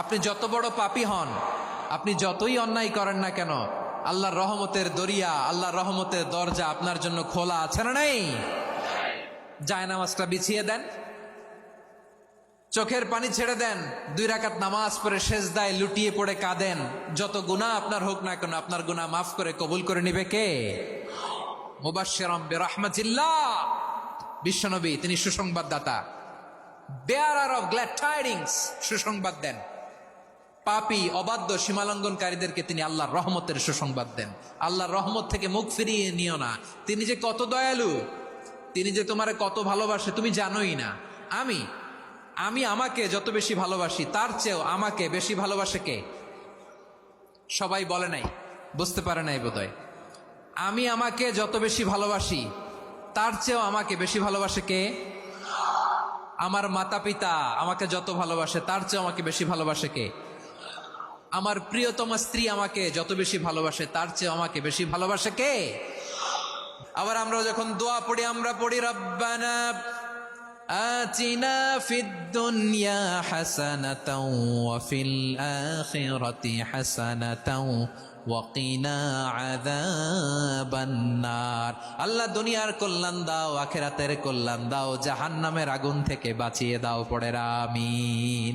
আপনি যত বড় পাপী হন, আপনি যতই অন্যায় করেন না কেন, আল্লাহর রহমতের দরিয়া, আল্লাহর রহমতের দরজা আপনার জন্য খোলা আছে না নেই? জায়নামাজটা বিছিয়ে দেন, চোখের পানি ছেড়ে দেন, 2 রাকাত নামাজ পড়ে সেজদায় লুটিয়ে পড়ে কাঁদেন। যত গুনাহ আপনার হোক না কেন, আপনার গুনাহ মাফ করে কবুল করে নিবে কে? মুবাশশিরাম বিরহমাতিল্লাহ, বিশ্বনবী তিনি সুসংবাদদাতা, বেয়ারার অফ গ্ল্যাড টাইডিংস, সুসংবাদ দেন। পাপী অবাধ্য সীমালঙ্ঘনকারীদেরকে তিনি আল্লাহর রহমতের সুসংবাদ দেন। আল্লাহর রহমত থেকে মুখ ফিরিয়ে নিও না। তিনি যে কত দয়ালু, তিনি যে তোমারে কত ভালোবাসে তুমি জানোই না। আমি আমাকে যত বেশি ভালোবাসি তার চেয়েও আমাকে বেশি ভালোবাসে কে? সবাই বলে নাই, বুঝতে পারে নাই বোধহয়। আমি আমাকে যত বেশি ভালোবাসি তার চেয়েও আমাকে বেশি ভালোবাসে কে? আমার মাতা পিতা আমাকে যত ভালোবাসে তার চেয়েও আমাকে বেশি ভালোবাসে কে? আমার প্রিয়তমা স্ত্রী আমাকে যত বেশি ভালোবাসে তার চেয়েও আমাকে বেশি ভালোবাসে কে? আবার আমরা যখন দোয়া পড়ি, আমরা পড়ি রব্বানা আতিনা ফিদ দুনিয়া হাসানাতাও ওয়া ফিল আখিরাতি হাসানাতাও ওয়া কিনা আযাবান নার। আল্লাহ দুনিয়ার কল্যাণ দাও, আখিরাতের কল্যাণ দাও, জাহান্নামের আগুন থেকে বাঁচিয়ে দাও। পড়ে আমিন।